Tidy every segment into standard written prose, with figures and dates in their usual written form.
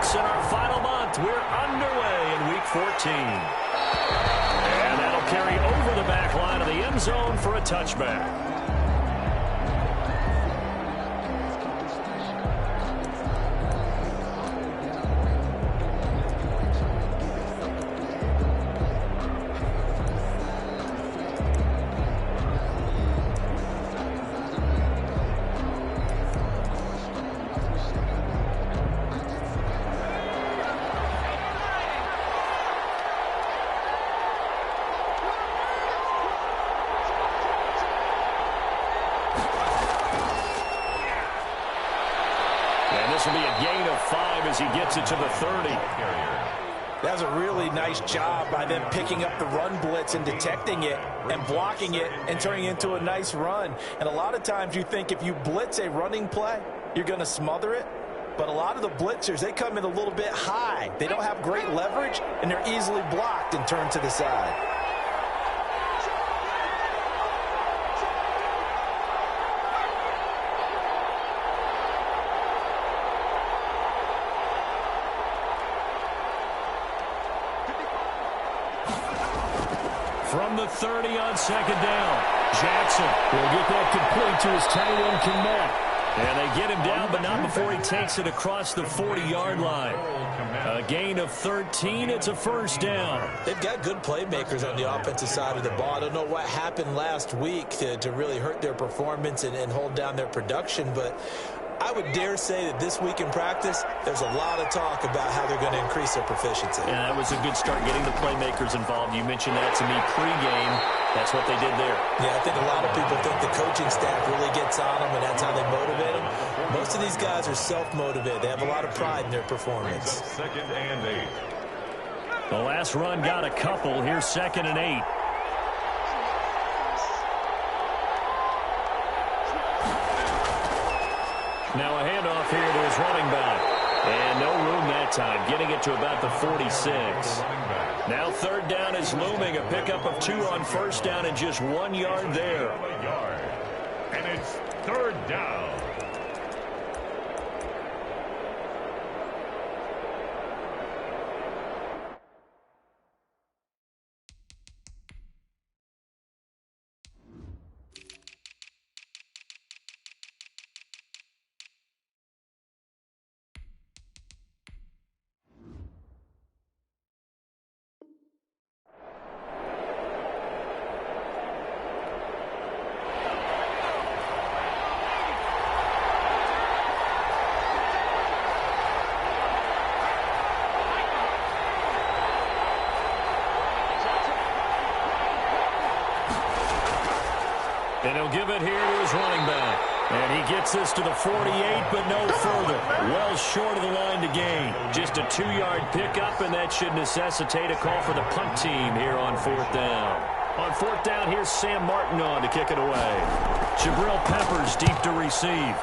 weeks in our final month. We're underway in Week 14. And that'll carry over the back line of the end zone for a touchback. This will be a gain of 5 as he gets it to the 30. That was a really nice job by them picking up the run blitz and detecting it and blocking it and turning it into a nice run. And a lot of times you think if you blitz a running play, you're going to smother it. But a lot of the blitzers, they come in a little bit high. They don't have great leverage, and they're easily blocked and turned to the side. From the 30 on second down, Jackson will get that complete to his tight end, Kmet. And they get him down, but not before he takes it across the 40-yard line. A gain of 13. It's a first down. They've got good playmakers on the offensive side of the ball. I don't know what happened last week to really hurt their performance and hold down their production, but I would dare say that this week in practice, there's a lot of talk about how they're going to increase their proficiency. Yeah, that was a good start, getting the playmakers involved. You mentioned that to me pregame. That's what they did there. Yeah, I think a lot of people think the coaching staff really gets on them, and that's how they motivate them. Most of these guys are self-motivated. They have a lot of pride in their performance. Second and 8. The last run got a couple. Here's second and 8. Now a handoff here to his running back. And no room that time, getting it to about the 46. Now third down is looming. A pickup of 2 on first down and just 1 yard there. And it's third down. And he'll give it here to his running back. And he gets this to the 48, but no further. Well short of the line to gain. Just a 2-yard pickup, and that should necessitate a call for the punt team here on fourth down. On fourth down, here's Sam Martin on to kick it away. Jabril Peppers deep to receive.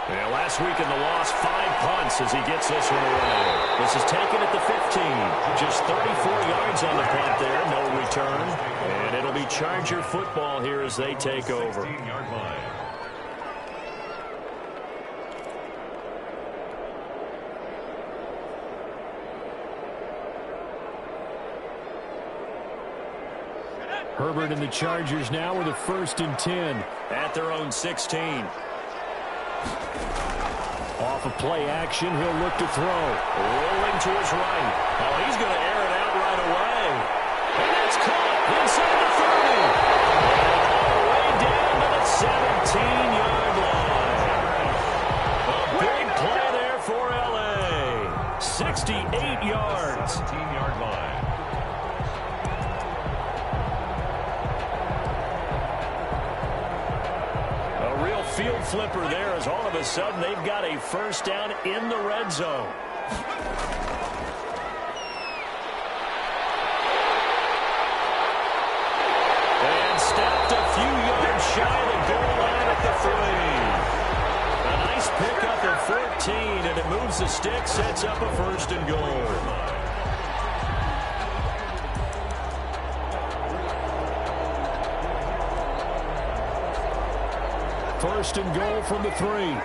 And last week in the loss, 5 punts as he gets this one away. This is taken at the 15. Just 34 yards on the punt there, no return. And it'll be Charger football here as they take over. 16-yard line. Herbert and the Chargers now with a 1st and 10 at their own 16. Off of play action, he'll look to throw. Rolling to his right. Oh, he's going to air it out right away. And that's caught inside the 30. Way down to the 17-yard line. A big play there for L.A. 68 yards. 17-yard line. Field flipper there as all of a sudden they've got a first down in the red zone. And stepped a few yards shy of the goal line at the 3. A nice pickup of 14, and it moves the stick, sets up a 1st and goal. First and goal from the 3.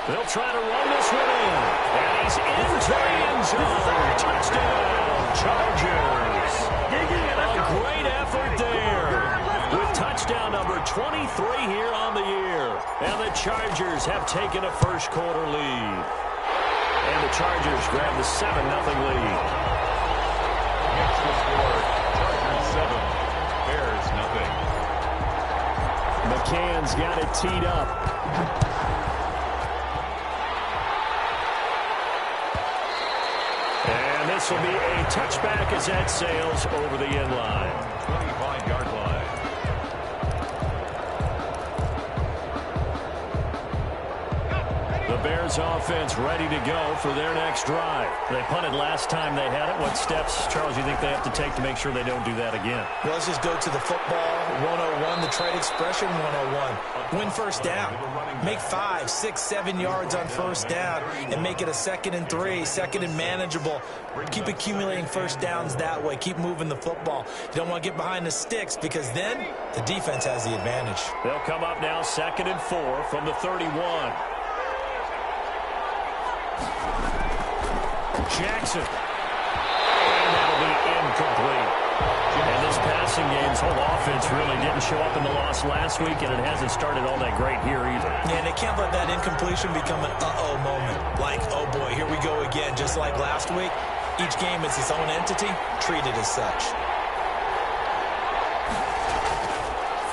They'll try to run this one in. And he's into the end zone. Touchdown, Chargers. A great effort there. With touchdown number 23 here on the year. And the Chargers have taken a first quarter lead. And the Chargers grab the 7-0 lead. Next to score, Chargers 7, Bears nothing. McCann's got it teed up. And this will be a touchback as that sails over the end line. 25-yard line. The Bears offense ready to go for their next drive. They punted last time they had it. What steps, Charles, you think they have to take to make sure they don't do that again? Well, let's just go to the football 101, the trade expression 101. Win first down. Make 5, 6, 7 yards on first down and make it a 2nd and 3, 2nd and manageable. Keep accumulating first downs that way. Keep moving the football. You don't want to get behind the sticks because then the defense has the advantage. They'll come up now 2nd and 4 from the 31. Jackson. And that'll be incomplete. And this passing game's whole offense really didn't show up in the loss last week, and it hasn't started all that great here either. Yeah, and they can't let that incompletion become an uh-oh moment. Like, oh boy, here we go again. Just like last week, each game is its own entity, treated as such.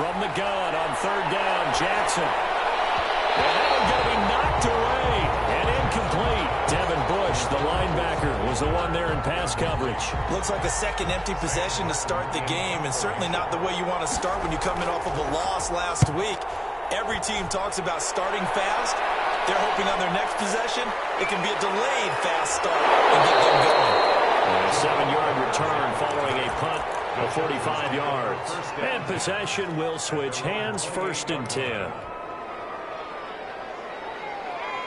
From the gun on 3rd down, Jackson. And that one's going to be knocked away and incomplete. Devin Bush, the linebacker, was the one there in pass coverage. Looks like a second empty possession to start the game, and certainly not the way you want to start when you're coming off of a loss last week. Every team talks about starting fast. They're hoping on their next possession, it can be a delayed fast start and get them going. A 7-yard return following a punt of 45 yards. And possession will switch hands, 1st and 10.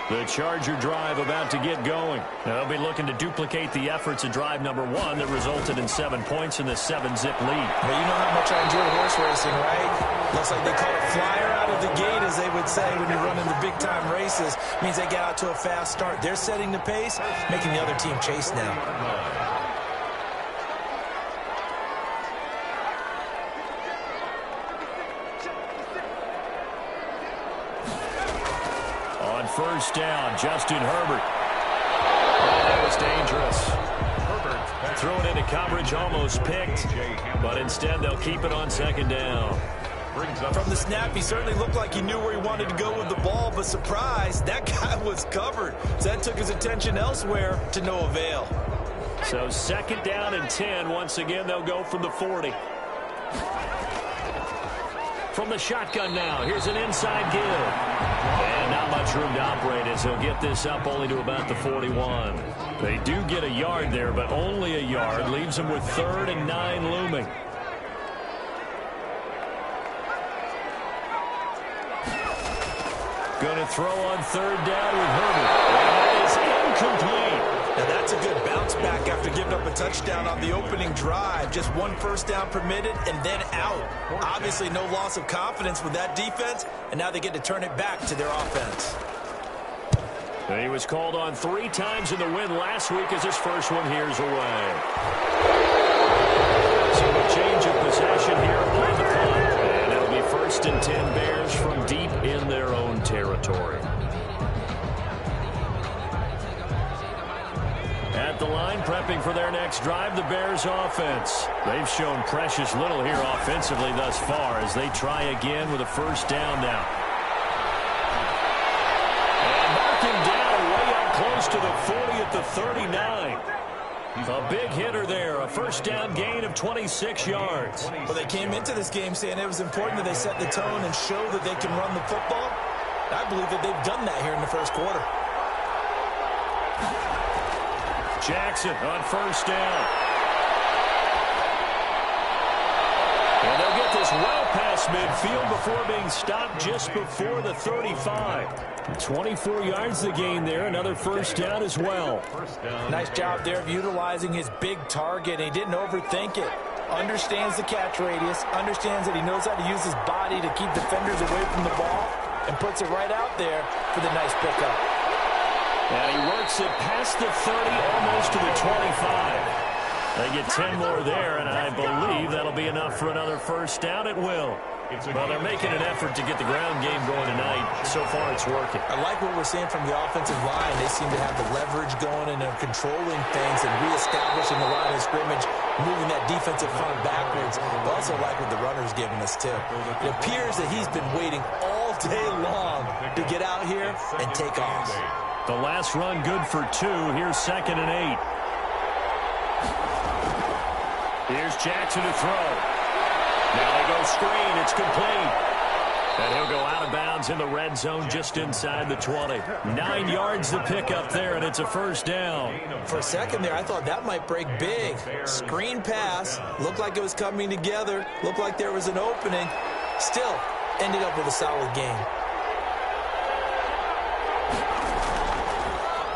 The Charger drive about to get going. They'll be looking to duplicate the efforts of drive number 1 that resulted in 7 points in the 7-zip lead. Well, you know how much I enjoy horse racing, right? Looks like they call it flyer out of the gate, as they would say when you're running the big-time races. Means they get out to a fast start. They're setting the pace, making the other team chase now. First down, Justin Herbert. Oh, that was dangerous. Herbert thrown into coverage, almost picked, but instead they'll keep it on 2nd down. From the snap, he certainly looked like he knew where he wanted to go with the ball, but surprise, that guy was covered. So that took his attention elsewhere to no avail. So 2nd down and 10. Once again, they'll go from the 40. From the shotgun now, here's an inside give. And not much room to operate as he'll get this up only to about the 41. They do get a yard there, but only a yard. Leaves them with 3rd and 9 looming. Going to throw on 3rd down with Herbert. And that is incomplete. Now that's a good bounce back after giving up a touchdown on the opening drive. Just 1 first down permitted and then out. Obviously no loss of confidence with that defense, and now they get to turn it back to their offense. And he was called on 3 times in the win last week as his first one here's away. So a change of possession here on the punt. And it'll be 1st and 10 Bears from deep in their own territory. At the line, prepping for their next drive, the Bears offense. They've shown precious little here offensively thus far as they try again with a first down now. And marking down way up close to the 40 at the 39. A big hitter there, a first down gain of 26 yards. Well, they came into this game saying it was important that they set the tone and show that they can run the football. I believe that they've done that here in the first quarter. Jackson on first down. And they'll get this well past midfield before being stopped just before the 35. 24 yards the gain there. Another first down as well. Nice job there of utilizing his big target. He didn't overthink it. Understands the catch radius. Understands that he knows how to use his body to keep defenders away from the ball. And puts it right out there for the nice pickup. And he works it past the 30, almost to the 25. They get 10 more there, and I believe that'll be enough for another first down. It will. Well, they're making an effort to get the ground game going tonight. So far, it's working. I like what we're seeing from the offensive line. They seem to have the leverage going, and they're controlling things and reestablishing the line of scrimmage, moving that defensive front backwards. I also like what the runner's giving us, too. It appears that he's been waiting all day long to get out here and take off. The last run good for 2. Here's 2nd and 8. Here's Jackson to throw. Now they go screen. It's complete. And he'll go out of bounds in the red zone just inside the 20. 9 yards to pick up there, and it's a first down. For a second there, I thought that might break big. Screen pass. Looked like it was coming together. Looked like there was an opening. Still ended up with a solid game.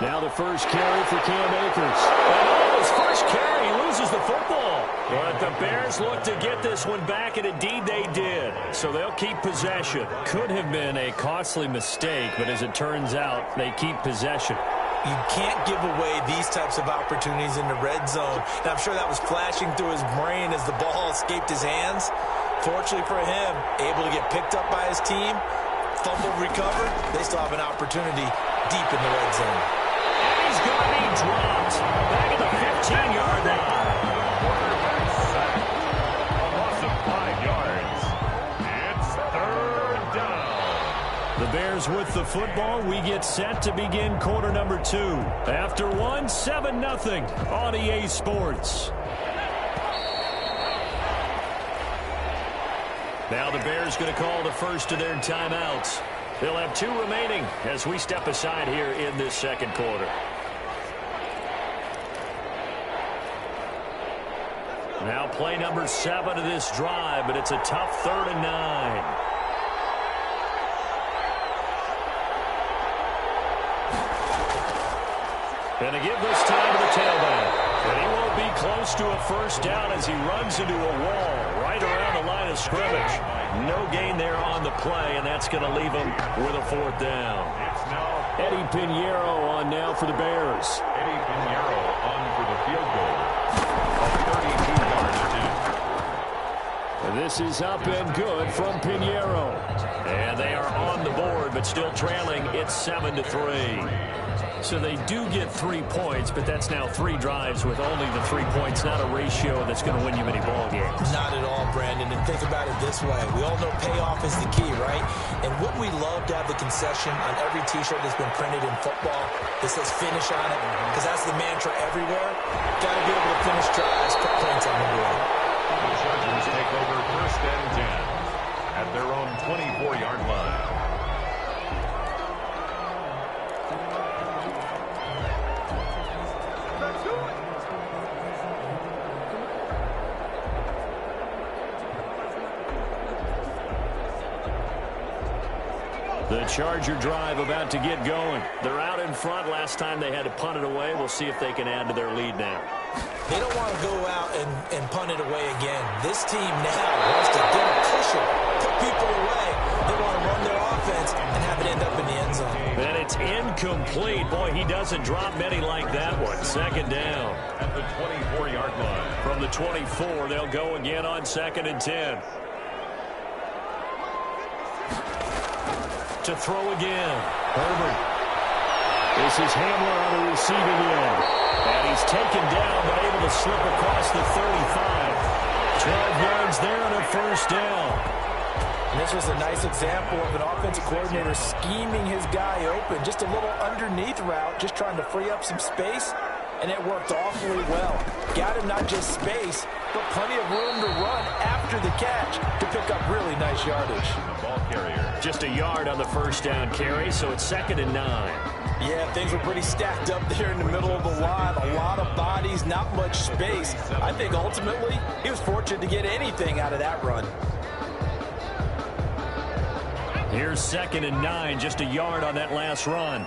Now the first carry for Cam Akers. And on his first carry, he loses the football. But the Bears look to get this one back, and indeed they did. So they'll keep possession. Could have been a costly mistake, but as it turns out, they keep possession. You can't give away these types of opportunities in the red zone. And I'm sure that was flashing through his brain as the ball escaped his hands. Fortunately for him, able to get picked up by his team, fumbled, recovered. They still have an opportunity deep in the red zone. He's going to be dropped back at the 15-yard line. Quarterback sack. A loss of 5 yards. It's 3rd down. The Bears with the football. We get set to begin quarter number 2. After 1, 7-0 on EA Sports. Now the Bears going to call the first of their timeouts. They'll have 2 remaining as we step aside here in this second quarter. Now play number 7 of this drive, but it's a tough 3rd and 9. And to give this time to the tailback. And he won't be close to a first down as he runs into a wall right around the line of scrimmage. No gain there on the play, and that's going to leave him with a 4th down. Eddie Pinheiro on now for the Bears. Eddie Pinheiro on for the field goal. A 32-yard attempt. And this is up and good from Pinheiro. And they are on the board, but still trailing. It's 7-3. So they do get 3 points, but that's now 3 drives with only the 3 points, not a ratio that's going to win you many ball games. Not at all, Brandon. And think about it this way. We all know payoff is the key, right? And wouldn't we love to have the concession on every T-shirt that's been printed in football that says finish on it? Because that's the mantra everywhere. Got to be able to finish drives, put points on the board. The Chargers take over 1st and 10 at their own 24-yard line. The Charger drive about to get going. They're out in front. Last time they had to punt it away. We'll see if they can add to their lead now. They don't want to go out and punt it away again. This team now wants to get a cushion, put people away. They want to run their offense and have it end up in the end zone. And it's incomplete. Boy, he doesn't drop many like that one. 2nd down. At the 24-yard line. From the 24, they'll go again on 2nd and 10. To throw again. Herbert. This is Hamler on the receiving end. And he's taken down, but able to slip across the 35. 12 yards there and a first down. And this was a nice example of an offensive coordinator scheming his guy open. Just a little underneath route, just trying to free up some space. And it worked awfully well. Got him not just space, but plenty of room to run after the catch to pick up really nice yardage. The ball carrier. Just a yard on the first down carry, so it's 2nd and 9. Yeah, things were pretty stacked up there in the middle of the line. A lot of bodies, not much space. I think ultimately he was fortunate to get anything out of that run. Here's 2nd and 9, just a yard on that last run.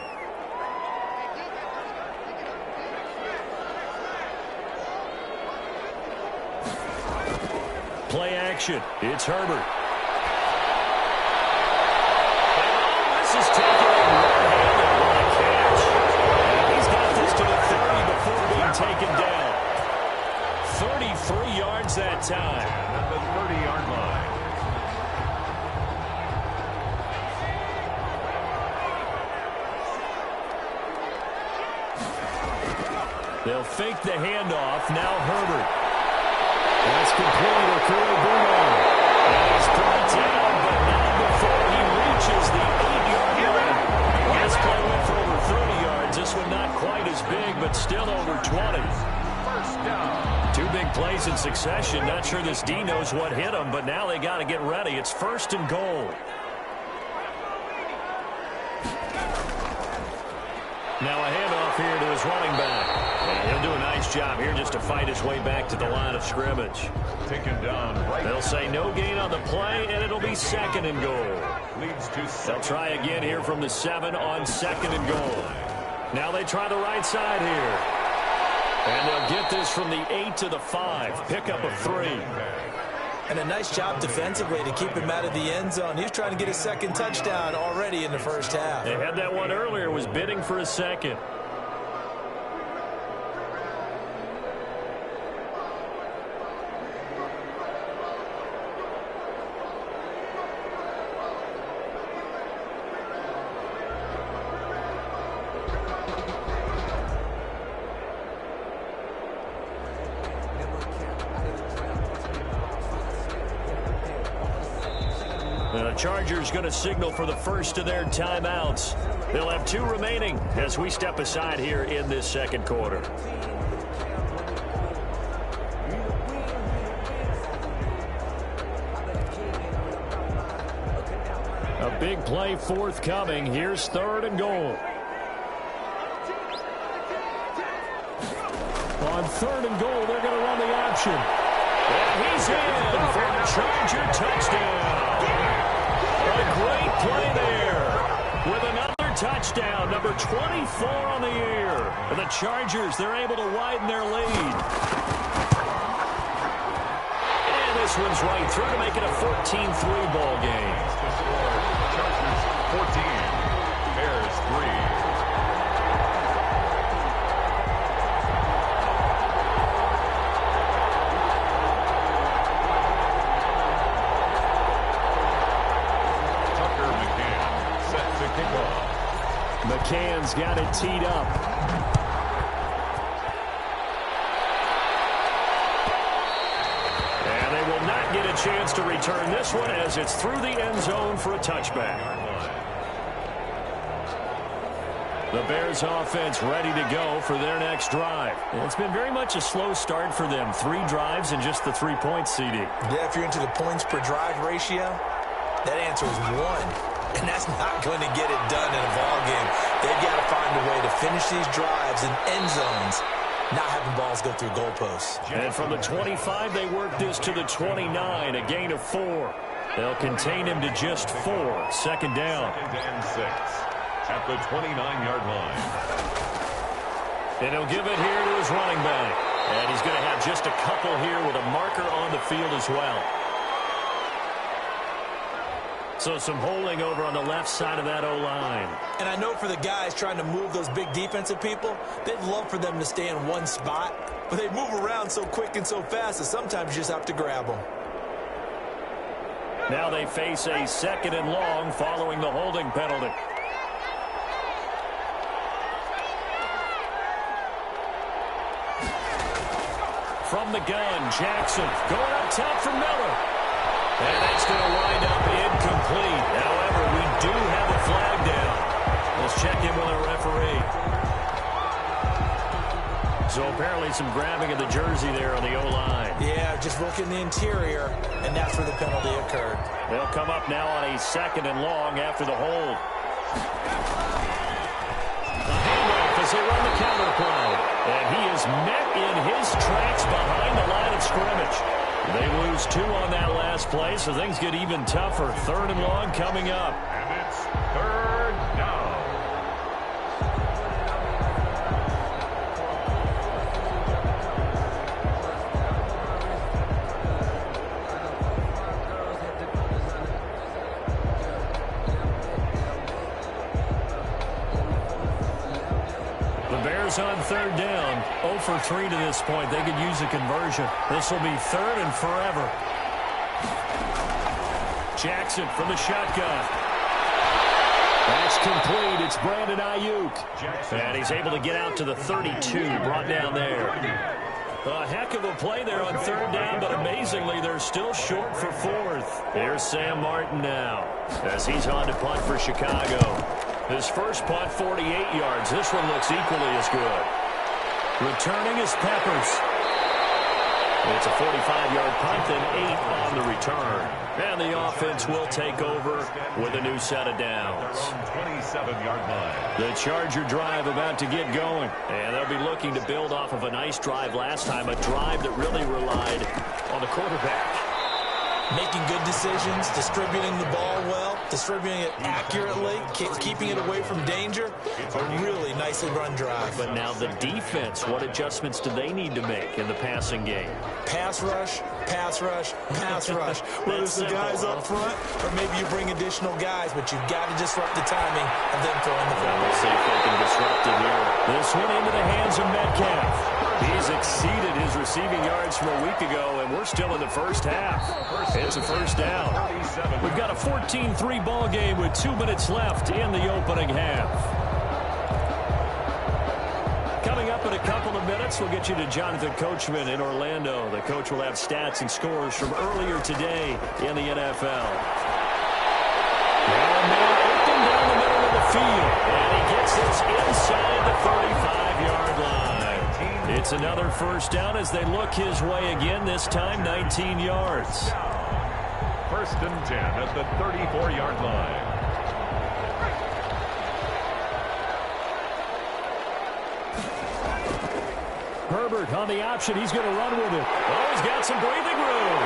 Play action. It's Herbert. This is taken in one-handed. What a catch. 33 yards that time. At the 30-yard line. They'll fake the handoff. Now Herbert. That's complete. Okoro Bruno. And he's brought down, but not before he reaches the 8-yard line. Last play went for over 30 yards. This one not quite as big, but still over 20. First down. Two big plays in succession. Not sure this D knows what hit him, but now they got to get ready. It's 1st and goal. Now a handoff here to his running back. And he'll do a nice job here just to fight his way back to the line of scrimmage. Taken down right. They'll say no gain on the play, and it'll be 2nd and goal. Leads to 7. They'll try again here from the 7 on 2nd and goal. Now they try the right side here. And they'll get this from the 8 to the 5. Pickup of 3. And a nice job defensively to keep him out of the end zone. He's trying to get his 2nd touchdown already in the first half. They had that one earlier, was bidding for a 2nd. The Chargers going to signal for the first of their timeouts. They'll have 2 remaining as we step aside here in this 2nd quarter. A big play forthcoming. Here's 3rd and goal. On 3rd and goal, they're going to run the option. And he's in for a Charger touchdown. A great play there with another touchdown, number 24 on the year. And the Chargers, they're able to widen their lead. And this one's right through to make it a 14-3 ball game. Chargers 14, Bears 3. McCann's got it teed up. And they will not get a chance to return this one as it's through the end zone for a touchback. The Bears offense ready to go for their next drive. It's been very much a slow start for them. 3 drives and just the 3 points, CD. Yeah, if you're into the points per drive ratio, that answer is 1. And that's not going to get it done in a ball game. They've got to find a way to finish these drives in end zones, not having balls go through goalposts. And from the 25, they work this to the 29, a gain of 4. They'll contain him to just 4. 2nd down. 2nd and 6 at the 29-yard line. And he'll give it here to his running back. And he's going to have just a couple here with a marker on the field as well. So some holding over on the left side of that O-line. And I know for the guys trying to move those big defensive people, they'd love for them to stay in one spot, but they move around so quick and so fast that sometimes you just have to grab them. Now they face a 2nd and long following the holding penalty. From the gun, Jackson going up top for Miller. And that's going to wind up incomplete. However, we do have a flag down. Let's check in with our referee. So apparently some grabbing of the jersey there on the O-line. Yeah, just look in the interior, and that's where the penalty occurred. They'll come up now on a 2nd and long after the hold. A handoff as they run the counter play. And he is met in his tracks behind the line of scrimmage. They lose 2 on that last play, so things get even tougher. 3rd and long coming up. And it's 3rd down. is on third down. 0 for 3 to this point. They could use a conversion. This will be third and forever. Jackson from the shotgun. That's complete. It's Brandon Ayuk. And he's able to get out to the 32, brought down there. A heck of a play there on third down, but amazingly, they're still short for fourth. Here's Sam Martin now as he's on to punt for Chicago. His first punt, 48 yards. This one looks equally as good. Returning is Peppers. It's a 45-yard punt, then 8 on the return. And the offense will take over with a new set of downs. 27-yard line. The Charger drive about to get going. And they'll be looking to build off of a nice drive last time, a drive that really relied on the quarterback. Making good decisions, distributing the ball well, distributing it accurately, keeping it away from danger. A really nicely run drive. But now the defense, what adjustments do they need to make in the passing game? Pass rush, pass rush, pass rush. Whether it's the guys up front or maybe you bring additional guys, but you've got to disrupt the timing of them throwing the football. We'll see if they can disrupt it here. This one into the hands of Metcalf. He's exceeded his receiving yards from a week ago, and we're still in the first half. It's a first down. We've got a 14-3 ball game with 2 minutes left in the opening half. Coming up in a couple of minutes, we'll get you to Jonathan Coachman in Orlando. The coach will have stats and scores from earlier today in the NFL. And man open down the middle of the field, and he gets this inside the 35-yard line. It's another first down as they look his way again, this time 19 yards. First and 10 at the 34-yard line. Herbert on the option. He's going to run with it. Oh, he's got some breathing room.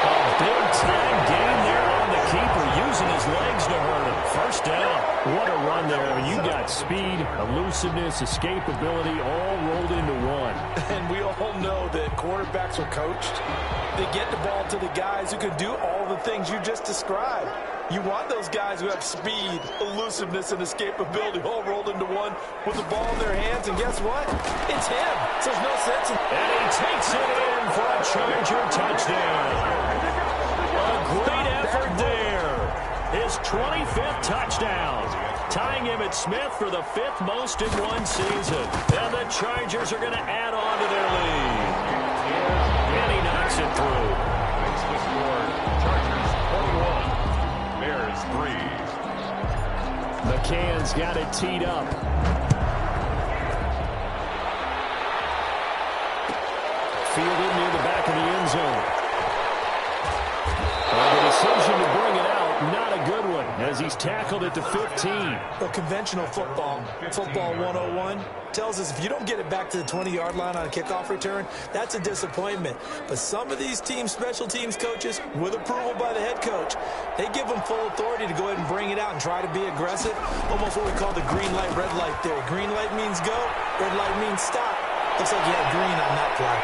A big-time gain there on the keeper, using his legs to hurt him. First down. What a run there. I mean, you got speed, elusiveness, escapability all rolled into one. And we all know that quarterbacks are coached. They get the ball to the guys who can do all the things you just described. You want those guys who have speed, elusiveness, and escapability all rolled into one with the ball in their hands. And guess what? It's him. So there's no sense in... And he takes it in for a Charger touchdown. A great effort there. His 25th touchdown. Tying him at Smith for the 5th most in one season. And the Chargers are going to add on to their lead. And he knocks it through. Makes the score Chargers 21. Bears 3. McCann's got it teed up. Fielded near the back of the end zone. The decision to bring it out, not a good one, as he's tackled at the 15. Well, conventional football 101, tells us if you don't get it back to the 20-yard line on a kickoff return, that's a disappointment. But some of these special teams coaches, with approval by the head coach, they give them full authority to go ahead and bring it out and try to be aggressive. Almost what we call the green light, red light theory. Green light means go, red light means stop. Looks like you had green on that play.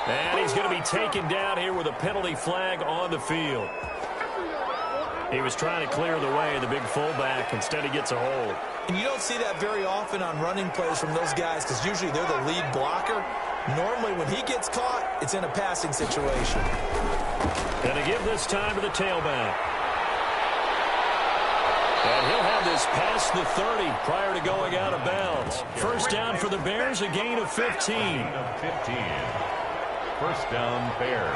And he's going to be taken down here with a penalty flag on the field. He was trying to clear the way, the big fullback. Instead, he gets a hold. And you don't see that very often on running plays from those guys because usually they're the lead blocker. Normally, when he gets caught, it's in a passing situation. Going to give this time to the tailback. And he'll have this past the 30 prior to going out of bounds. First down for the Bears, a gain of 15. First down, Bears.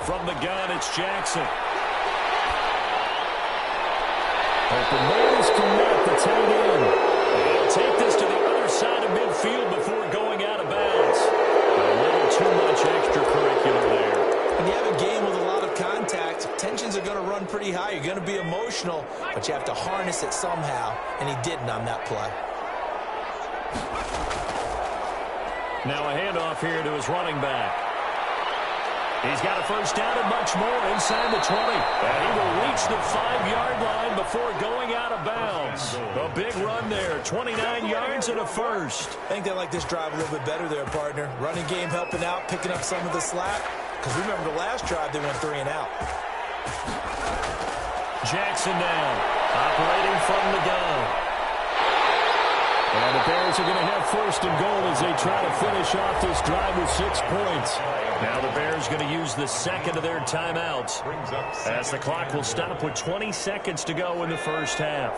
From the gun, it's Jackson. Open Bears connect the tight end. They'll take this to the other side of midfield before going out of bounds. A little too much extracurricular there. When you have a game with a lot of contact, tensions are going to run pretty high. You're going to be emotional, but you have to harness it somehow, and he didn't on that play. Now a handoff here to his running back. He's got a first down and much more inside the 20. And he will reach the 5-yard line before going out of bounds. A big run there, 29 yards and a first. I think they like this drive a little bit better there, partner. Running game helping out, picking up some of the slack. Because remember the last drive, they went 3 and out. Jackson now, operating from the gun. And the Bears are going to have first and goal as they try to finish off this drive with 6 points. Now the Bears going to use the second of their timeouts as the clock will stop with 20 seconds to go in the first half.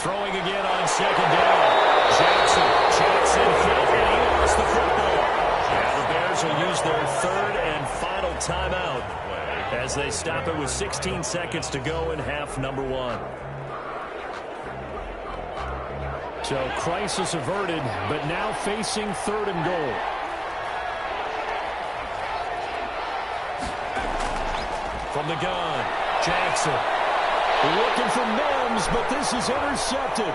Throwing again on second down. Jackson hit, and he lost the football. Now the Bears will use their third and final timeout as they stop it with 16 seconds to go in half number 1. So crisis averted, but now facing third and goal. From the gun, Jackson. Looking for Mims, but this is intercepted.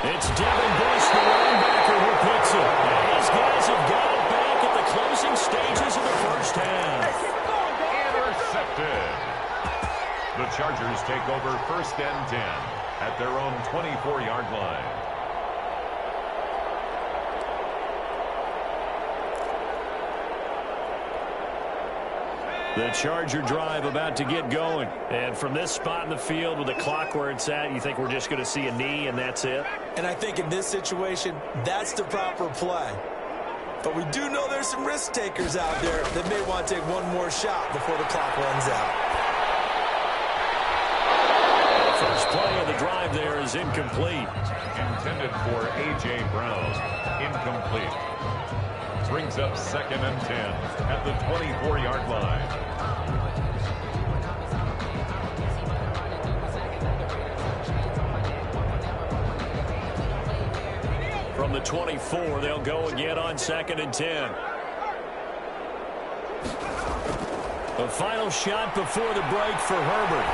It's Devin Bush, the linebacker, who picks it. And these guys have got it back at the closing stages of the first half. Intercepted. The Chargers take over first and 10 at their own 24-yard line. The Charger drive about to get going. And from this spot in the field with the clock where it's at, you think we're just going to see a knee and that's it? And I think in this situation, that's the proper play. But we do know there's some risk takers out there that may want to take one more shot before the clock runs out. First play of the drive there is incomplete. Intended for A.J. Brown. Incomplete. Brings up second and 10 at the 24-yard line. From the 24, they'll go again on second and 10. The final shot before the break for Herbert.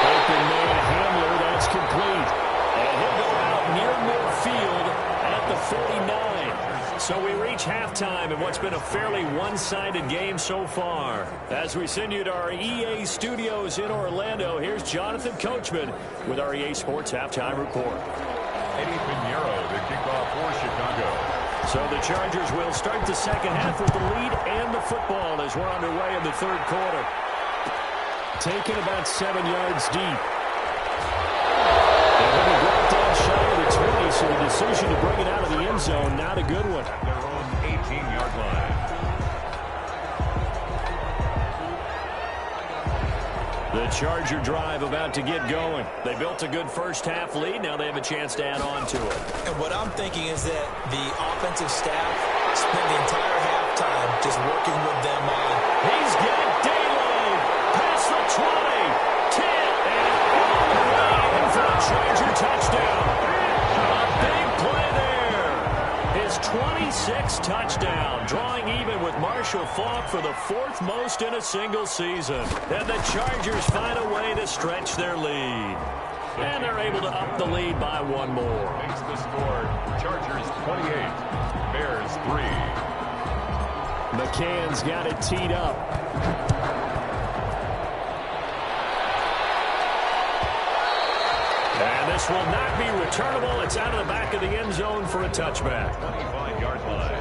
Open man Hamler, that's complete. And he'll go out near midfield at the 49. So we reach halftime in what's been a fairly one-sided game so far. As we send you to our EA studios in Orlando, here's Jonathan Coachman with our EA Sports Halftime Report. Eddie Pinheiro to kick off for Chicago. So the Chargers will start the second half with the lead and the football as we're underway in the third quarter. Taken about 7 yards deep. And when he brought down shy of the 20, so the decision to bring it out of the end zone, not a good one. Their own 18-yard line. The Charger drive about to get going. They built a good first half lead. Now they have a chance to add on to it. And what I'm thinking is that the offensive staff spent the entire halftime just working with them on. He's got daylight. Past the 20, 10, and all the way in for a Charger touchdown. A big play there. His 26th touchdown, drawing even with Marshall Faulk for the 4th most in a single season. And the Chargers find a way to stretch their lead. And they're able to up the lead by one more. Makes the score. Chargers 28, Bears 3. McCann's got it teed up. And this will not be returnable. It's out of the back of the end zone for a touchback. 25-yard line.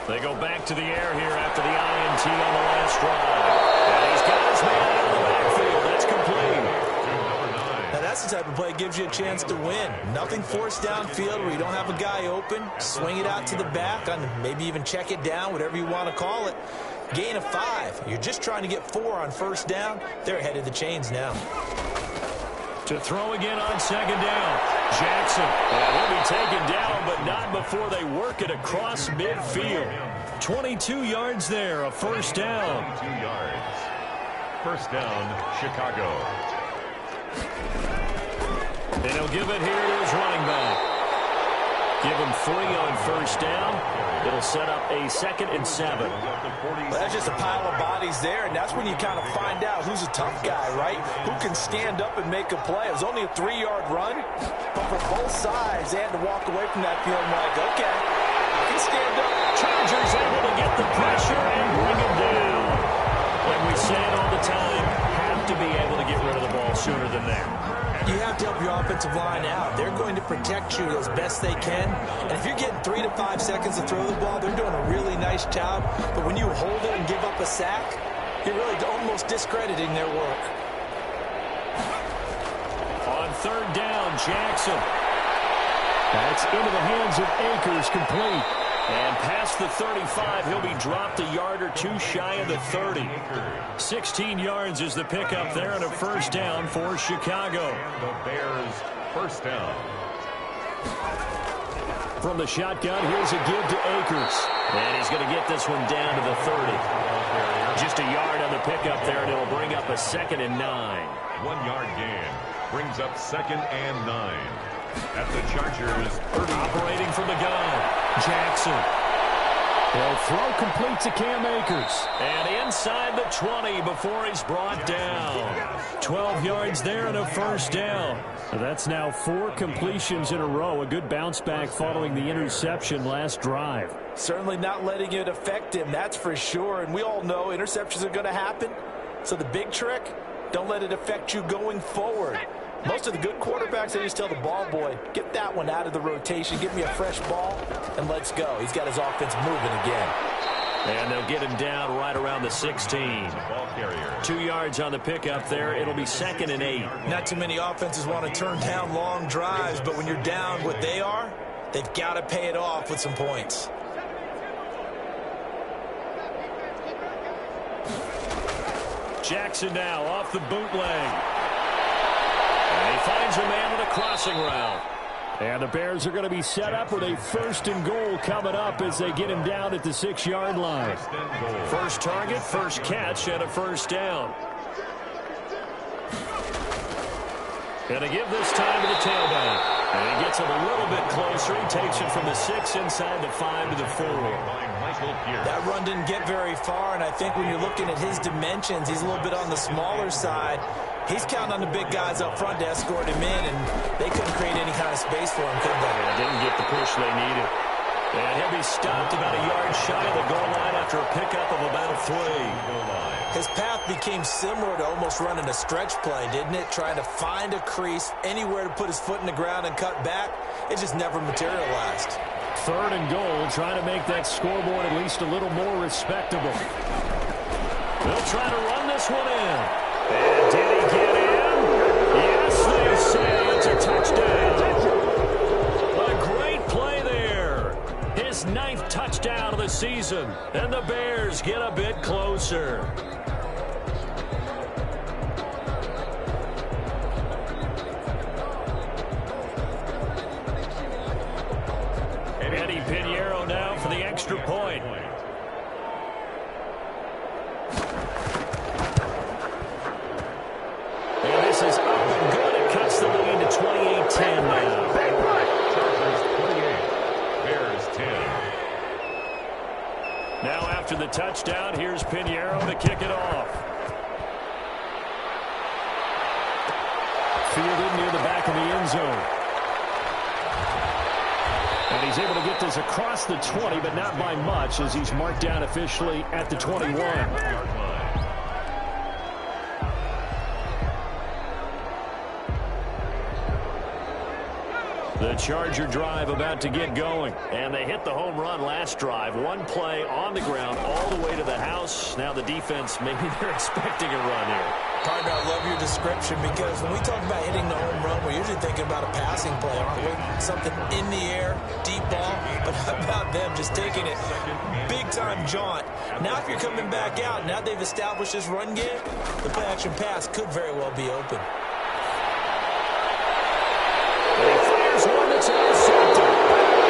They go back to the air here after the INT on the last drive. And he's got his man out of the backfield. That's complete. Now that's the type of play that gives you a chance to win. Nothing forced downfield where you don't have a guy open. Swing it out to the back, and maybe even check it down, whatever you want to call it. Gain of 5. You're just trying to get 4 on first down. They're ahead of the chains now. To throw again on second down. Jackson. And he'll be taken down, but not before they work it across midfield. 22 yards there, a first down. 22 yards. First down, Chicago. And he'll give it here to his running back. Give him 3 on first down. It'll set up a 2nd and 7. Well, that's just a pile of bodies there, and that's when you kind of find out who's a tough guy, right? Who can stand up and make a play. It was only a 3-yard run, but for both sides, they had to walk away from that field like, okay, I can stand up. Chargers able to get the pressure and bring him down. Like we say it all the time, have to be protect you as best they can. And if you're getting 3 to 5 seconds to throw the ball, they're doing a really nice job. But when you hold it and give up a sack, you're really almost discrediting their work. On third down, Jackson. That's into the hands of Akers, complete. And past the 35, he'll be dropped a yard or two shy of the 30. 16 yards is the pickup there and a first down for Chicago. The Bears first down. From the shotgun, here's a give to Akers. And he's going to get this one down to the 30. Just a yard on the pickup there, and it'll bring up a 2nd and 9. 1 yard gain brings up 2nd and 9. At the Chargers 30. Operating from the gun, Jackson. They'll throw complete to Cam Akers. And inside the 20 before he's brought down. 12 yards there and a first down. That's now 4 completions in a row. A good bounce back following the interception last drive. Certainly not letting it affect him, that's for sure. And we all know interceptions are going to happen. So the big trick, don't let it affect you going forward. Most of the good quarterbacks, they just tell the ball boy, get that one out of the rotation, give me a fresh ball, and let's go. He's got his offense moving again. And they'll get him down right around the 16. 2 yards on the pickup there. It'll be 2nd and 8. Not too many offenses want to turn down long drives, but when you're down what they are, they've got to pay it off with some points. Jackson now off the bootleg. And he finds a man on a crossing route. And the Bears are going to be set up with a 1st and goal coming up as they get him down at the 6-yard line. First target, first catch, and a first down. And to give this time to the tailback. And he gets him a little bit closer. He takes it from the 6 inside the 5 to the 4. That run didn't get very far, and I think when you're looking at his dimensions, he's a little bit on the smaller side. He's counting on the big guys up front to escort him in, and they couldn't create any kind of space for him, could they? Yeah, didn't get the push they needed. And he'll be stopped about a yard shy of the goal line after a pickup of about 3. His path became similar to almost running a stretch play, didn't it? Trying to find a crease, anywhere to put his foot in the ground and cut back. It just never materialized. 3rd and goal, trying to make that scoreboard at least a little more respectable. They'll try to run this one in. And did he get in? Yes, they say it's a touchdown. What a great play there. His 9th touchdown of the season. And the Bears get a bit closer. Eddie Pinheiro now for the extra point. And this is up and good. It cuts the lead to 28-10 now. Chargers 28, Bears 10. Now after the touchdown, here's Pinheiro to kick it off. Fielded near the back of the end zone. And he's able to get this across the 20, but not by much, as he's marked down officially at the 21. The Charger drive about to get going. And they hit the home run last drive. One play on the ground all the way to the house. Now the defense, maybe they're expecting a run here. Partner, I love your description, because when we talk about hitting the home run, we're usually thinking about a passing play, aren't we? Something in the air, deep ball. But how about them just taking it big-time jaunt? Now if you're coming back out, now they've established this run game, the play-action pass could very well be open. One that's intercepted.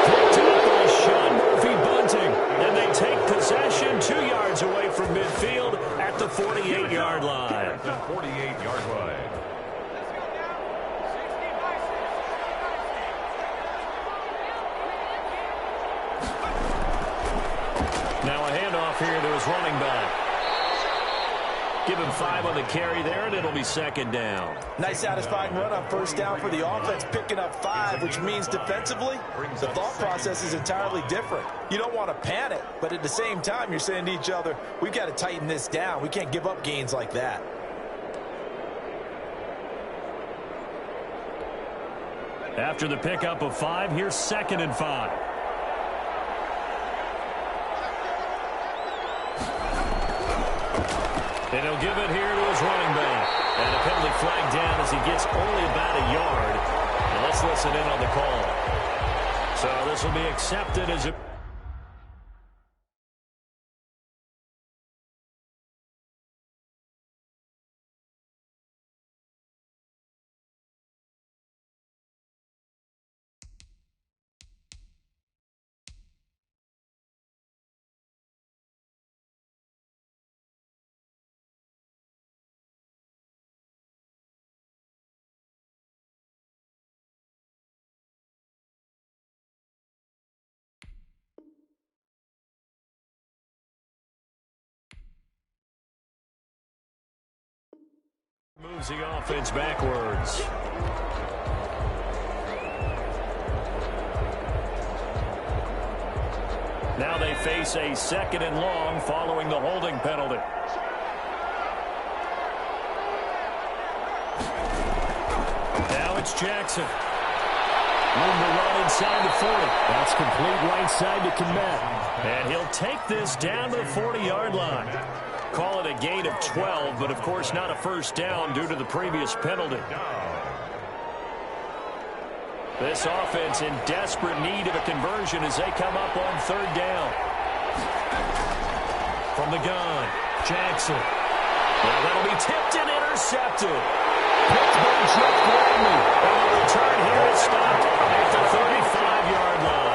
Picked up by Sean Murphy-Bunting. And they take possession 2 yards away from midfield at the 48-yard line. At the 48-yard line. Now a handoff here to his running back. Give him 5 on the carry there, and it'll be 2nd down. Nice satisfying run on first down for the offense, picking up 5, which means defensively, the thought process is entirely different. You don't want to panic, but at the same time, you're saying to each other, we've got to tighten this down. We can't give up gains like that. After the pickup of 5, here's 2nd and 5. And he'll give it here to his running back. And a penalty flag down as he gets only about a yard. And let's listen in on the call. So this will be accepted as a... Moves the offense backwards. Now they face a 2nd and long following the holding penalty. Now it's Jackson. Room to run inside the 40. That's complete right side to Kmet. And he'll take this down to the 40-yard line. Call it a gain of 12, but of course not a first down due to the previous penalty. This offense in desperate need of a conversion as they come up on 3rd down. From the gun, Jackson. Well, that'll be tipped and intercepted. Picked by Jeff Bradley. And the return here is stopped at the 35-yard line.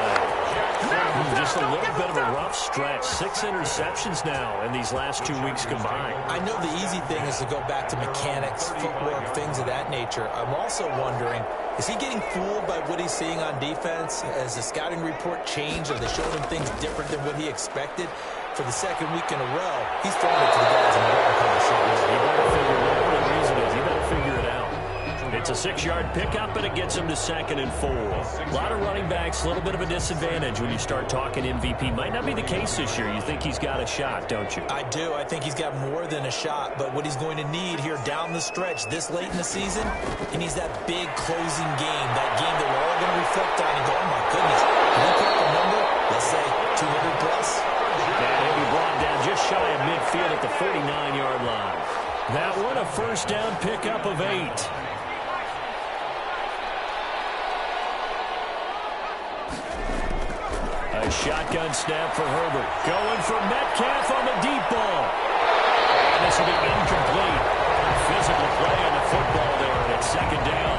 Just a little bit of a rough stretch. 6 interceptions now in these last 2 weeks combined. I know the easy thing is to go back to mechanics, footwork, things of that nature. I'm also wondering, is he getting fooled by what he's seeing on defense? Has the scouting report changed? Are they showing him things different than what he expected? For the 2nd week in a row, he's throwing it to the guys in the row. You better figure it out. What the reason is, you better figure it out. It's a 6-yard pickup, and it gets him to 2nd and 4. A lot of running backs, a little bit of a disadvantage when you start talking MVP. Might not be the case this year. You think he's got a shot, don't you? I do. I think he's got more than a shot, but what he's going to need here down the stretch this late in the season, he needs that big closing game, that game that we're all going to reflect on and go, oh my goodness, can he put up a number, let's say 200 plus? And he'll be brought down just shy of midfield at the 49-yard line. That one a first down pickup of 8. A shotgun snap for Herbert. Going for Metcalf on the deep ball. And this will be incomplete. Physical play on the football there, and it's 2nd down.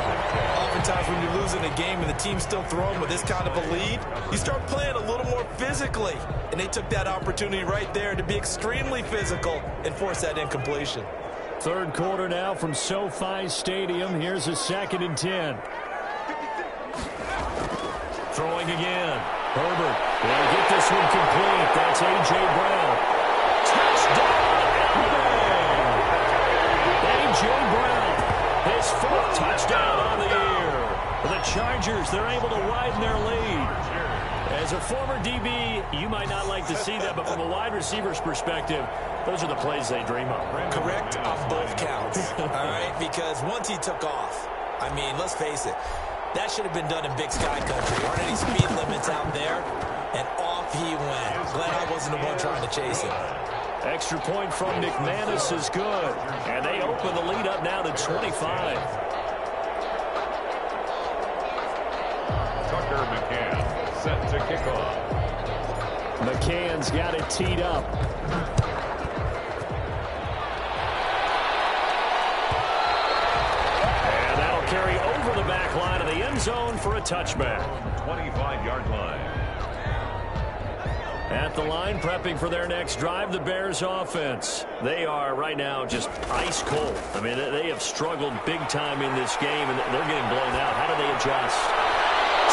Oftentimes when you're losing a game and the team's still throwing with this kind of a lead, you start playing a little more physically. And they took that opportunity right there to be extremely physical and force that incompletion. 3rd quarter now from SoFi Stadium. Here's a 2nd and 10. Throwing again. Herbert will get this one complete. That's A.J. Brown. Touchdown, Alabama! A.J. Brown, his 4th touchdown on the year. The Chargers, they're able to widen their lead. As a former DB, you might not like to see that, but from a wide receiver's perspective, those are the plays they dream of. Correct on both counts, all right? Because once he took off, I mean, let's face it, that should have been done in Big Sky Country. Aren't any speed limits out there? And off he went. Glad I wasn't the one trying to chase him. Extra point from McManus is good. And they open the lead up now to 25. Tucker McCann set to kick off. McCann's got it teed up. And that'll carry over the back line of the end zone for a touchback. 25-yard line. At the line, prepping for their next drive, the Bears offense. They are right now just ice cold. I mean, they have struggled big time in this game, and they're getting blown out. How do they adjust?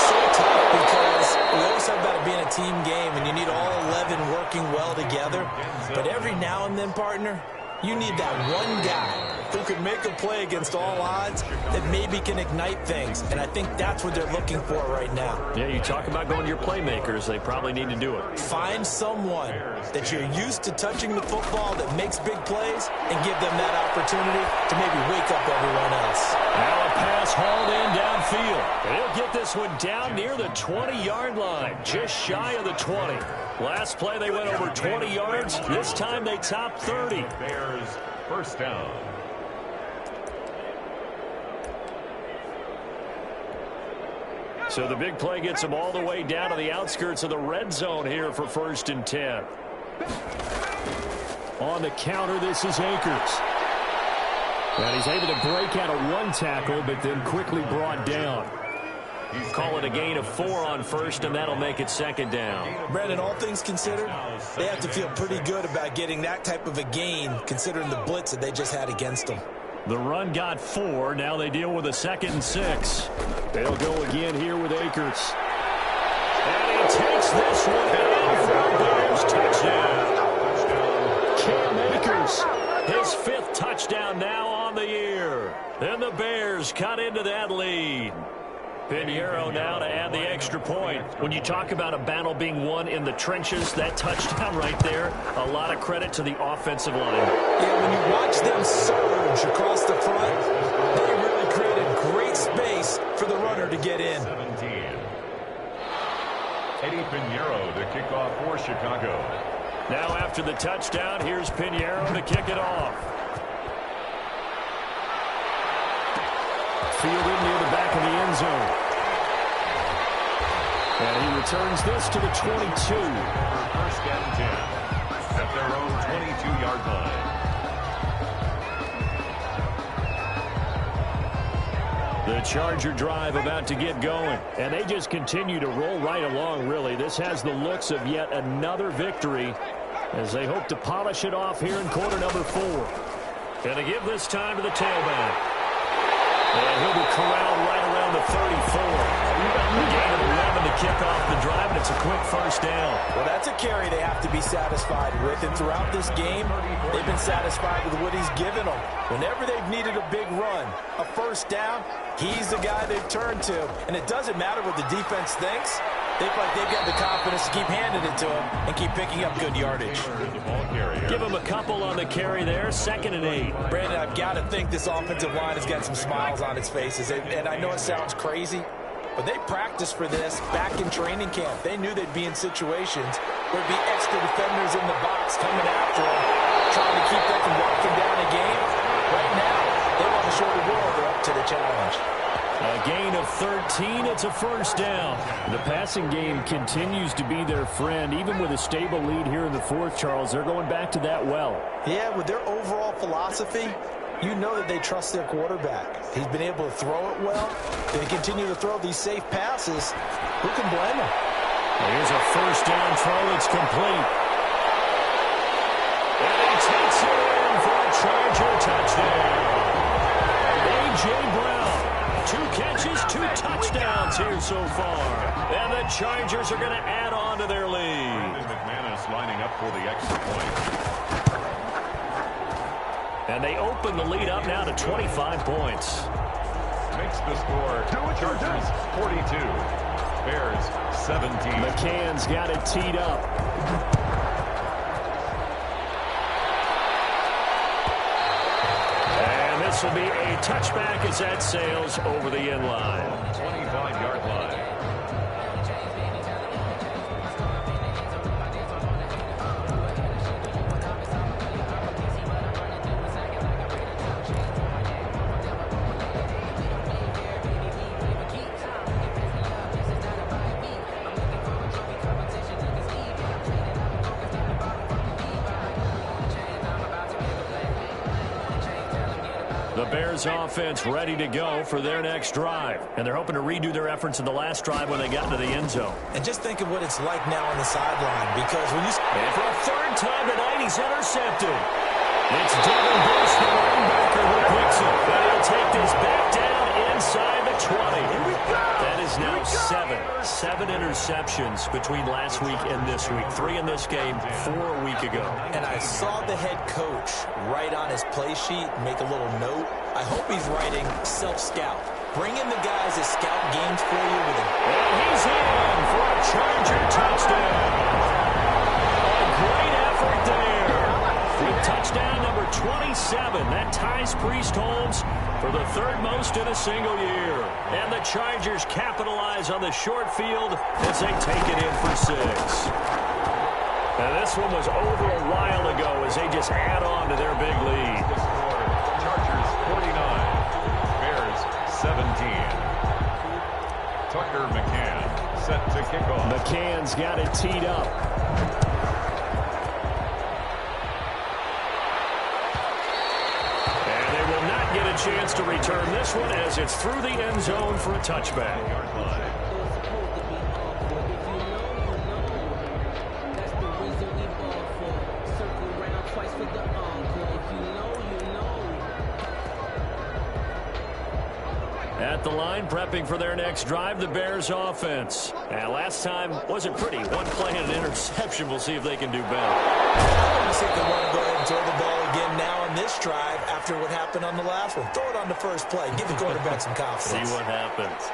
So tough because we always talk about it being a team game, and you need all 11 working well together. But every now and then, partner, you need that one guy who can make a play against all odds that maybe can ignite things. And I think that's what they're looking for right now. Yeah, you talk about going to your playmakers. They probably need to do it. Find someone that you're used to touching the football that makes big plays and give them that opportunity to maybe wake up everyone else. Now a pass hauled in downfield. They'll get this one down near the 20-yard line, just shy of the 20. Last play they went over 20 yards. This time they topped 30. Bears first down. So the big play gets them all the way down to the outskirts of the red zone here for 1st and 10. On the counter, this is Akers. And he's able to break out of one tackle, but then quickly brought down. Call it a gain of 4 on 1st, and that'll make it 2nd down. Brandon, all things considered, they have to feel pretty good about getting that type of a gain, considering the blitz that they just had against them. The run got 4. Now they deal with a 2nd and 6. They'll go again here with Akers. And he takes this one down for a Bears touchdown. Cam Akers, his 5th touchdown now on the year. And the Bears cut into that lead. Pinheiro now to add the extra point. When you talk about a battle being won in the trenches, that touchdown right there, a lot of credit to the offensive line. Yeah, when you watch them surge across the front, they really created great space for the runner to get in. 17. Eddie Pinheiro to kick off for Chicago. Now after the touchdown, here's Pinheiro to kick it off. Fielded near the back of the end zone. And he returns this to the 22. First and 10 at their own 22-yard line. The Charger drive about to get going. And they just continue to roll right along, really. This has the looks of yet another victory as they hope to polish it off here in quarter number 4. And they give this time to the tailback. And he'll be corralled right around the 34. Gain of 11 to kick off the drive, and it's a quick 1st down. Well, that's a carry they have to be satisfied with. And throughout this game, they've been satisfied with what he's given them. Whenever they've needed a big run, a 1st down, he's the guy they've turned to. And it doesn't matter what the defense thinks. They feel like they've got the confidence to keep handing it to him and keep picking up good yardage. Give him a couple on the carry there, 2nd and 8. Brandon, I've got to think this offensive line has got some smiles on its faces. And I know it sounds crazy, but they practiced for this back in training camp. They knew they'd be in situations where there'd be extra defenders in the box coming after them, trying to keep them from walking down a game. Right now, they want to show the world they're up to the challenge. A gain of 13, it's a 1st down. The passing game continues to be their friend. Even with a stable lead here in the 4th, Charles, they're going back to that well. Yeah, with their overall philosophy, you know that they trust their quarterback. He's been able to throw it well. They continue to throw these safe passes. Who can blame them? Here's a 1st down throw that's complete. And he takes it in for a Charger touchdown. A.J. Brown. 2 catches, 2 touchdowns here so far. And the Chargers are going to add on to their lead. McManus lining up for the extra point. And they open the lead up now to 25 points. Makes the score Chargers 42. Bears 17. McCann's got it teed up. This will be a touchback as that sails over the end line. 25-yard line. The Bears offense ready to go for their next drive. And they're hoping to redo their efforts in the last drive when they got into the end zone. And just think of what it's like now on the sideline, because when you... And for a 3rd time tonight, he's intercepted. It's Devin Bush, the linebacker, who picks it. But he'll take this back down inside the 20. That is now seven interceptions between last week and this week. 3 in this game, 4 a week ago. And I saw the head coach write on his play sheet, make a little note. I hope he's writing self-scout. Bring in the guys that scout games for you with him. And he's in for a Charger touchdown. A great effort there. With touchdown number 27, that ties Priest Holmes for the 3rd most in a single year. And the Chargers capitalize on the short field as they take it in for 6. Now this one was over a while ago as they just add on to their big lead. Chargers 49, Bears 17. Tucker McCann set to kick off. McCann's got it teed up. And they will not get a chance to return this one as it's through the end zone for a touchback. At the line, prepping for their next drive, the Bears offense. And last time wasn't pretty. One play and an interception. We'll see if they can do better. Let's see if they want to go ahead and throw the ball again now on this drive after what happened on the last one. Throw it on the first play. Give the quarterback some confidence. See what happens.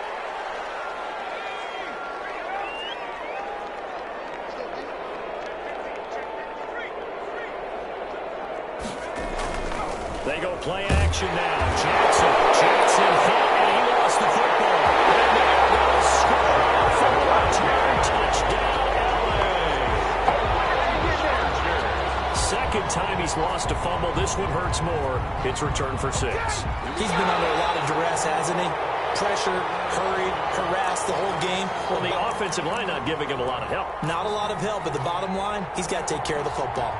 They go play action now. Jackson hit, and he lost the football. And they're going to score for a return touchdown, LA. Second time he's lost a fumble. This one hurts more. It's returned for 6. He's been under a lot of duress, hasn't he? Pressure, hurried, harassed the whole game. Well, the offensive line not giving him a lot of help. Not a lot of help, but the bottom line, he's got to take care of the football.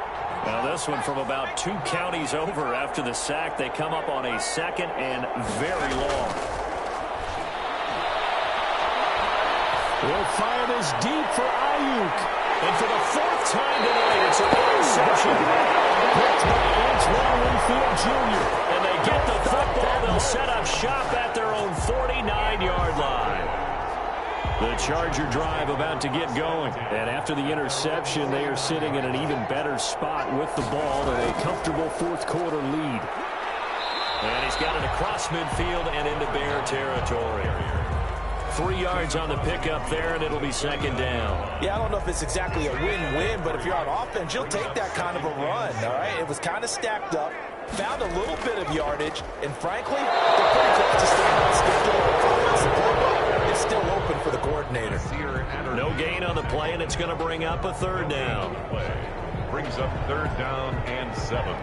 Now this one from about 2 counties over after the sack. They come up on a 2nd and very long. Will fire this deep for Ayuk. And for the 4th time tonight, it's an interception. Picked by Antoine Winfield Jr. And they get the football. They'll set up shop at their own 49-yard line. The Charger drive about to get going. And after the interception, they are sitting in an even better spot with the ball and a comfortable 4th quarter lead. And he's got it across midfield and into Bear territory. 3 yards on the pickup there, and it'll be 2nd down. Yeah, I don't know if it's exactly a win-win, but if you're on offense, you'll take that kind of a run, all right? It was kind of stacked up, found a little bit of yardage, and frankly, they're pretty close to staying on schedule. It's still open for the coordinator. No gain on the play, and it's going to bring up a 3rd down. Brings up 3rd down and 7.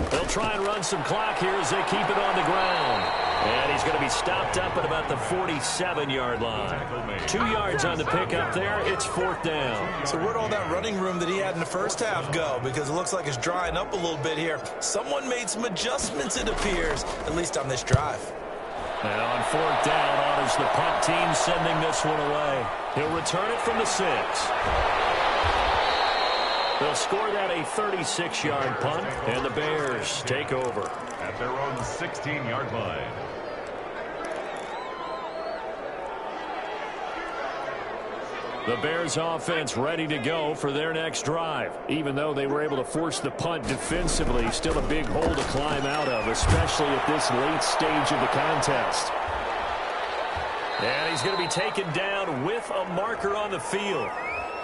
They'll try and run some clock here as they keep it on the ground. And he's going to be stopped up at about the 47-yard line. 2 yards on the pickup there. It's 4th down. So where'd all that running room that he had in the first half go? Because it looks like it's drying up a little bit here. Someone made some adjustments, it appears, at least on this drive. And on 4th down, honors the punt team sending this one away. He'll return it from the 6. They'll score that a 36-yard punt, and the Bears take over. At their own 16-yard line. The Bears offense ready to go for their next drive. Even though they were able to force the punt defensively, still a big hole to climb out of, especially at this late stage of the contest. And he's going to be taken down with a marker on the field.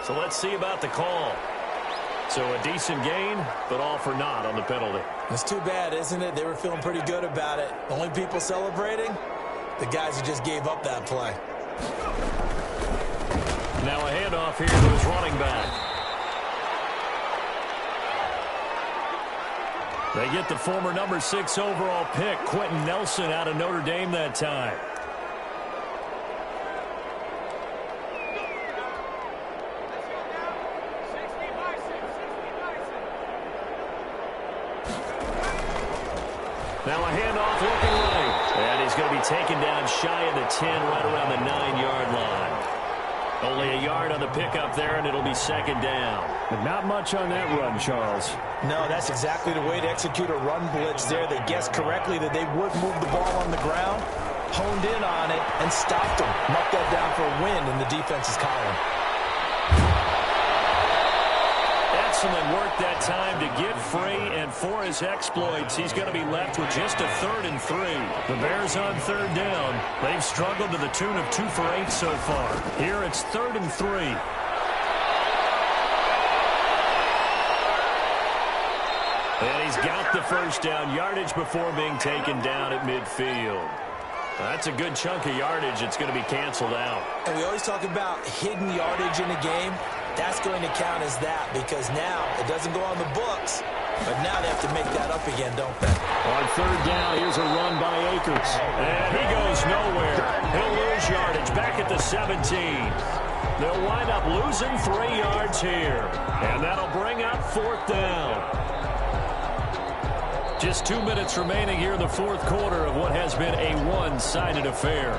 So let's see about the call. So a decent gain, but all for naught on the penalty. It's too bad, isn't it? They were feeling pretty good about it. The only people celebrating, the guys who just gave up that play. Now a handoff here to his running back. They get the former number 6 overall pick, Quentin Nelson, out of Notre Dame that time. Now a handoff looking right. And he's going to be taken down shy of the 10, right around the 9-yard line. Only a yard on the pickup there, and it'll be second down. But not much on that run, Charles. No, that's exactly the way to execute a run blitz there. They guessed correctly that they would move the ball on the ground, honed in on it, and stopped them. Marked that down for a win in the defense's column. Excellent work that time to get free, and for his exploits, he's going to be left with just a 3rd and 3. The Bears on 3rd down. They've struggled to the tune of 2 for 8 so far. Here it's 3rd and 3. And he's got the first down yardage before being taken down at midfield. That's a good chunk of yardage. It's going to be canceled out. And we always talk about hidden yardage in a game. That's going to count as that because now it doesn't go on the books, but now they have to make that up again, don't they? On 3rd down, here's a run by Akers. And he goes nowhere. He'll lose yardage back at the 17. They'll wind up losing 3 yards here. And that'll bring up 4th down. Just 2 minutes remaining here in the 4th quarter of what has been a one-sided affair.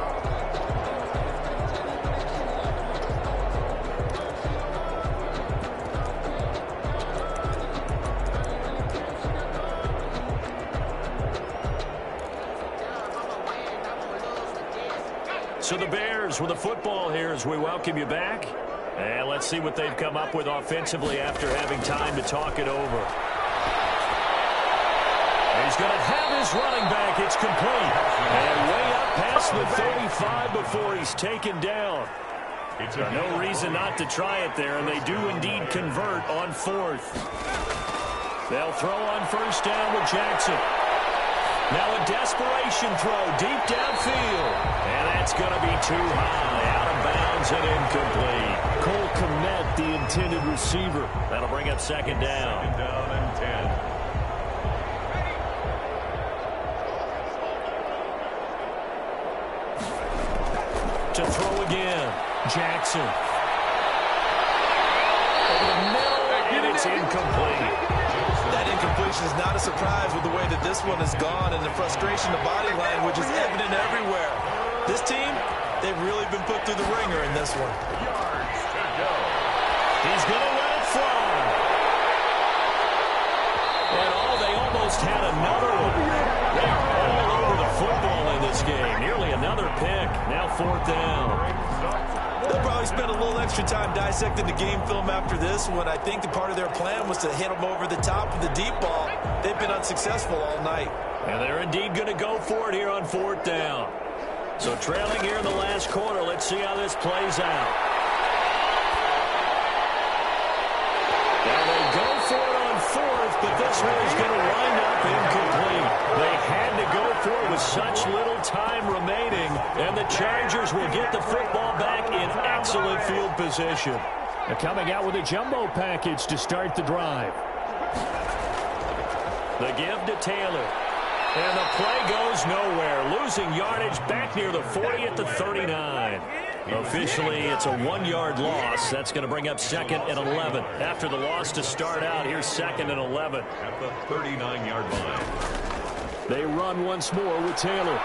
So the Bears with the football here as we welcome you back. And let's see what they've come up with offensively after having time to talk it over. He's going to have his running back. It's complete. And way up past the 35 before he's taken down. No reason not to try it there, and they do indeed convert on 4th. They'll throw on 1st down with Jackson. Now a desperation throw deep downfield. And that's going to be too high. Out of bounds and incomplete. Cole Kmet, the intended receiver. That'll bring up 2nd down. 2nd down and 10. To throw again. Jackson. Over the middle, and it's incomplete. That incompletion is not a surprise with the way that this one has gone, and the frustration, the body language is evident everywhere. This team, they've really been put through the ringer in this one. Yards to go. He's going to let it fly. And they almost had another one. They're all over the football in this game. Nearly another pick. Now 4th down. They'll probably spend a little extra time dissecting the game film after this one. I think the part of their plan was to hit them over the top with the deep ball. They've been unsuccessful all night. And they're indeed going to go for it here on 4th down. So trailing here in the last quarter, let's see how this plays out. Now they go for it on 4th, but this one is going to wind up incomplete. They had to go for it with such little time remaining, and the Chargers will get the football back in excellent field position. They're coming out with a jumbo package to start the drive. The give to Taylor. And the play goes nowhere. Losing yardage back near the 40 at the 39. Officially, it's a 1-yard loss. That's going to bring up 2nd and 11. After the loss to start out, here's 2nd and 11. At the 39-yard line. They run once more with Taylor.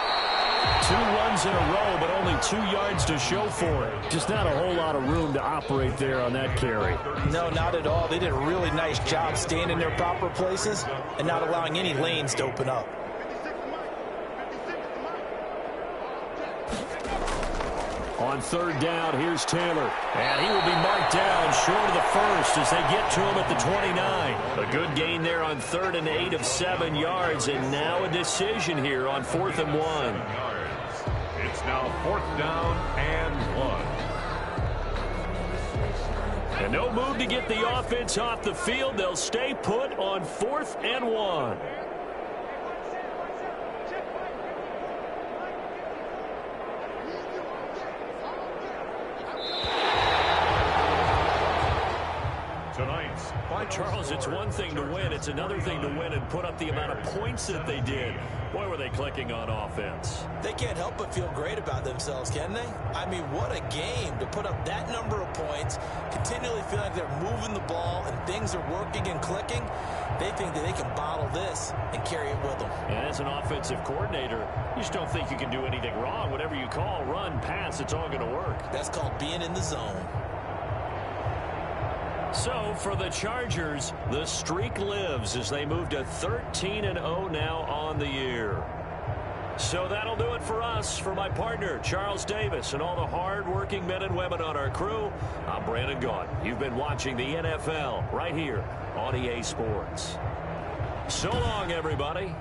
2 runs in a row, but only 2 yards to show for it. Just not a whole lot of room to operate there on that carry. No, not at all. They did a really nice job staying in their proper places and not allowing any lanes to open up. On 3rd down, here's Taylor. And he will be marked down short of the first as they get to him at the 29. A good gain there on 3rd and 8 of 7 yards. And now a decision here on 4th and 1. It's now 4th down and 1. And no move to get the offense off the field. They'll stay put on 4th and 1. Tonight's Charles, it's one thing to win. It's another thing to win and put up the amount of points that they did. Boy, were they clicking on offense. They can't help but feel great about themselves, can they? I mean, what a game to put up that number of points, continually feel like they're moving the ball and things are working and clicking. They think that they can bottle this and carry it with them. And as an offensive coordinator, you just don't think you can do anything wrong. Whatever you call, run, pass, it's all going to work. That's called being in the zone. So, for the Chargers, the streak lives as they move to 13-0 now on the year. So that'll do it for us. For my partner, Charles Davis, and all the hard-working men and women on our crew, I'm Brandon Gaudin. You've been watching the NFL right here on EA Sports. So long, everybody.